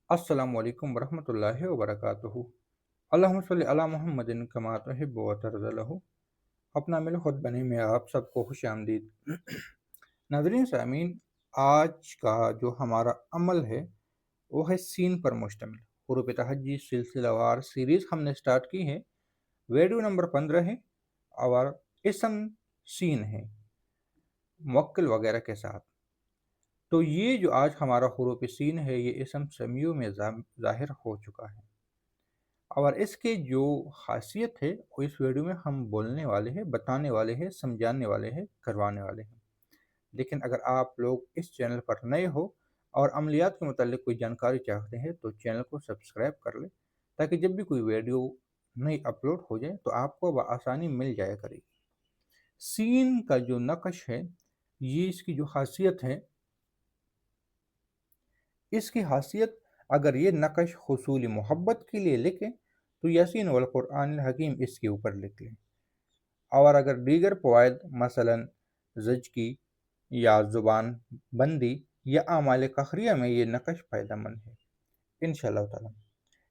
अस्सलामु अलैकुम वरहमतुल्लाहि वबरकातुहू। अल्लाहुम्मा सल्लि अला मुहम्मदिन कमा तुहिब्बु व तर्ज़ा लहू। अपना मिल खुद बनी में आप सबको खुश आमदीद। नाज़रीन सामीन, आज का जो हमारा अमल है वो है सीन पर मुश्तमिल। हुरूफ तहज्जी सिलसिलावार सीरीज़ हमने स्टार्ट की है। वीडियो नंबर 15 है और इसम सीन है मुवक्किल वगैरह के साथ। तो ये जो आज हमारा हुरूफ सीन है ये इसम समियों में ज़ाहिर हो चुका है और इसकी जो खासियत है वो इस वीडियो में हम बोलने वाले हैं, बताने वाले हैं, समझाने वाले हैं, करवाने वाले हैं। लेकिन अगर आप लोग इस चैनल पर नए हो और अमलियात के मुतालिक कोई जानकारी चाहते हैं तो चैनल को सब्सक्राइब कर लें, ताकि जब भी कोई वीडियो नई अपलोड हो जाए तो आपको बआसानी मिल जाया करेगी। सीन का जो नक्श है, ये इसकी जो खासियत है, इसकी खासियत अगर ये नक्श हुसूली मोहब्बत के लिए लिखें तो यासीन वल कुरान हकीम इसके ऊपर लिख लें। और अगर दीगर फ़वाइद मसलन ज़िज्की या ज़ुबान बंदी या आमाल कखरिया में ये नक्श फ़ायदेमंद है इंशाअल्लाह ताला।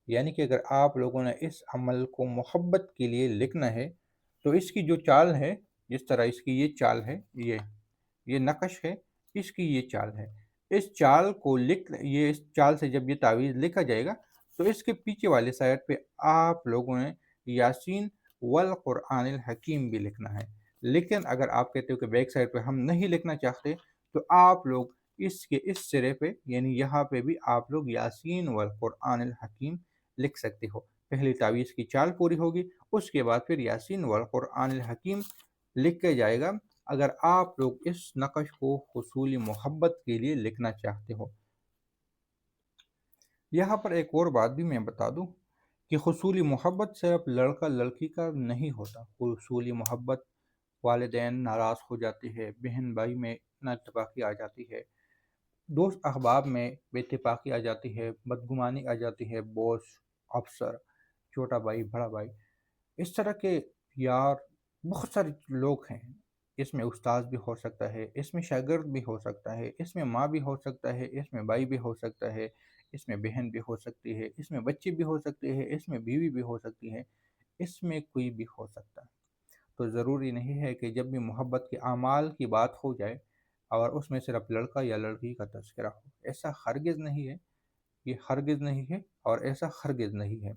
यानी कि अगर आप लोगों ने इस अमल को मोहब्बत के लिए लिखना है तो इसकी जो चाल है, जिस तरह इसकी ये चाल है, ये नक्श है, इसकी ये चाल है। इस चाल को इस चाल से जब ये तावीज़ लिखा जाएगा तो इसके पीछे वाले साइड पे आप लोगों ने यासीन वल कुरानिल हकीम भी लिखना है। लेकिन अगर आप कहते हो कि बैक साइड पे हम नहीं लिखना चाहते तो आप लोग इसके इस सिरे पे यानी यहाँ पे भी आप लोग यासीन वल कुरानिल हकीम लिख सकते हो। पहले तावीज़ की चाल पूरी होगी, उसके बाद फिर यासीन वल कुरानिल हकीम लिख के जाएगा। अगर आप लोग इस नक्श को हुसूली मोहब्बत के लिए लिखना चाहते हो। यहाँ पर एक और बात भी मैं बता दूँ कि हुसूली मोहब्बत सिर्फ लड़का लड़की का नहीं होता। हुसूली मोहब्बत वालिदैन नाराज़ हो जाते हैं, बहन भाई में नाइतफाक़ी आ जाती है, दोस्त अहबाब में बेइत्तेफाक़ी आ जाती है, बदगुमानी आ जाती है, बॉस, अफ़सर, छोटा भाई, बड़ा भाई, इस तरह के यार बहुत सारे लोग हैं। इसमें उस्ताद भी हो सकता है, इसमें शागिर्द भी हो सकता है, इसमें माँ भी हो सकता है, इसमें भाई भी हो सकता है, इसमें बहन भी हो सकती है, इसमें बच्चे भी हो सकते हैं, इसमें बीवी भी हो सकती है, इसमें कोई भी हो सकता है। तो ज़रूरी नहीं है कि जब भी मोहब्बत के आमाल की बात हो जाए और उसमें सिर्फ लड़का या लड़की का तज़किरा हो। ऐसा हरगिज़ नहीं है, ये हरगिज़ नहीं है और ऐसा हरगिज़ नहीं है।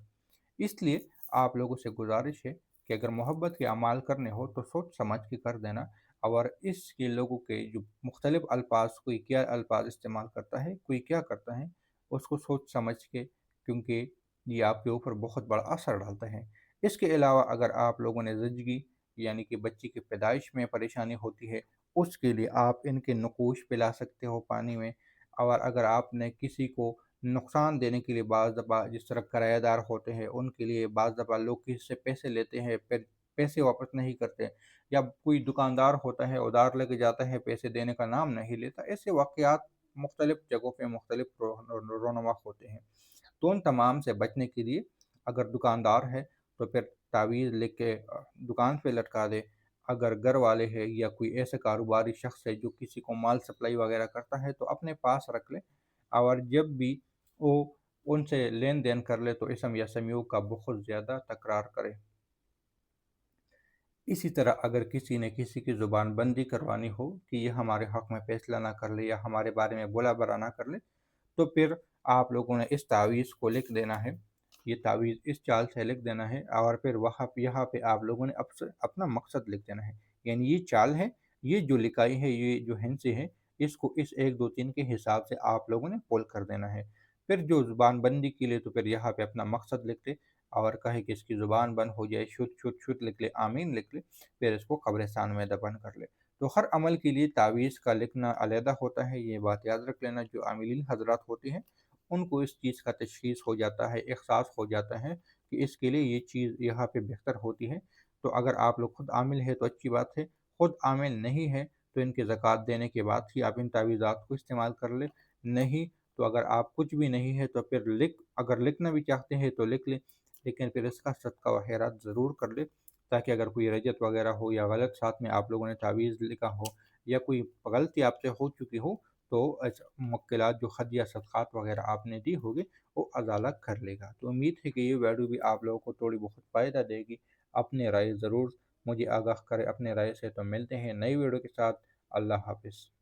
इसलिए आप लोगों से गुजारिश है कि अगर मोहब्बत के अमाल करने हो तो सोच समझ के कर देना। और इसके लोगों के जो मुख्तलिफ अल्फाज, कोई क्या अल्फाज इस्तेमाल करता है, कोई क्या करता है, उसको सोच समझ के, क्योंकि ये आपके ऊपर बहुत बड़ा असर डालता है। इसके अलावा अगर आप लोगों ने ज़िंदगी यानी कि बच्चे की पैदाइश में परेशानी होती है, उसके लिए आप इनके नकूश पिला सकते हो पानी में। और अगर आपने किसी को नुकसान देने के लिए बाज़ दफ़ा जिस तरह किराएदार होते हैं उनके लिए बाज़ दफ़ा लोग किसी से पैसे लेते हैं, फिर पैसे वापस नहीं करते, या कोई दुकानदार होता है उधार लेके जाता है, पैसे देने का नाम नहीं लेता। ऐसे वाक़यात मुख्तलिफ़ जगहों पे मुख्तलिफ़ रोनमा होते हैं। तो उन तमाम से बचने के लिए अगर दुकानदार है तो फिर तावीज़ लिख के दुकान पे लटका दे। अगर घर वाले हैं या कोई ऐसा कारोबारी शख्स है जो किसी को माल सप्लाई वगैरह करता है तो अपने पास रख ले, और जब भी वो उनसे लेन देन कर ले तो इसम या समयू का बहुत ज़्यादा तकरार करे। इसी तरह अगर किसी ने किसी की ज़ुबान बंदी करवानी हो कि ये हमारे हक़ में फ़ैसला ना कर ले या हमारे बारे में बुला भला ना कर ले, तो फिर आप लोगों ने इस तावीज़ को लिख देना है। ये तावीज़ इस चाल से लिख देना है और फिर वहाँ पे यहाँ पे आप लोगों ने अपना मकसद लिख देना है। यानी ये चाल है, ये जो लिखाई है, ये जो हिंसे है, इसको इस 1, 2, 3 के हिसाब से आप लोगों ने पुल कर देना है। फिर जो ज़ुबान बंदी के लिए तो फिर यहाँ पे अपना मकसद लिख ले और कहे कि इसकी ज़ुबान बंद हो जाए, शुत, शुत, शुत लिख ले, आमीन लिख ले, फिर इसको कब्रिस्तान में दफन कर ले। तो हर अमल के लिए तावीज़ का लिखना अलहदा होता है, ये बात याद रख लेना। जो आमिलीन हज़रात होते हैं उनको इस चीज़ का तशख़ीस हो जाता है, एहसास हो जाता है कि इसके लिए ये चीज़ यहाँ पे बेहतर होती है। तो अगर आप लोग खुद आमिल हैं तो अच्छी बात है, खुद आमिल नहीं है तो इनकी ज़कात देने के बाद ही आप इन तावीज़ात को इस्तेमाल कर लें। नहीं तो अगर आप कुछ भी नहीं है तो फिर अगर लिखना भी चाहते हैं तो लिख लें, लेकिन फिर इसका सदका व खैरात ज़रूर कर लें, ताकि अगर कोई रजत वगैरह हो या गलत साथ में आप लोगों ने तावीज़ लिखा हो या कोई गलती आपसे हो चुकी हो تو موکلات جو خدیہ صدقات وغیرہ آپ نے دی ہوگی وہ ازالہ کر لے گا۔ تو امید ہے کہ یہ ویڈیو بھی آپ لوگوں کو تھوڑی بہت فائدہ دے گی۔ اپنے رائے ضرور مجھے آگاہ کرے اپنے رائے سے۔ تو ملتے ہیں نئی ویڈیو کے ساتھ۔ اللہ حافظ۔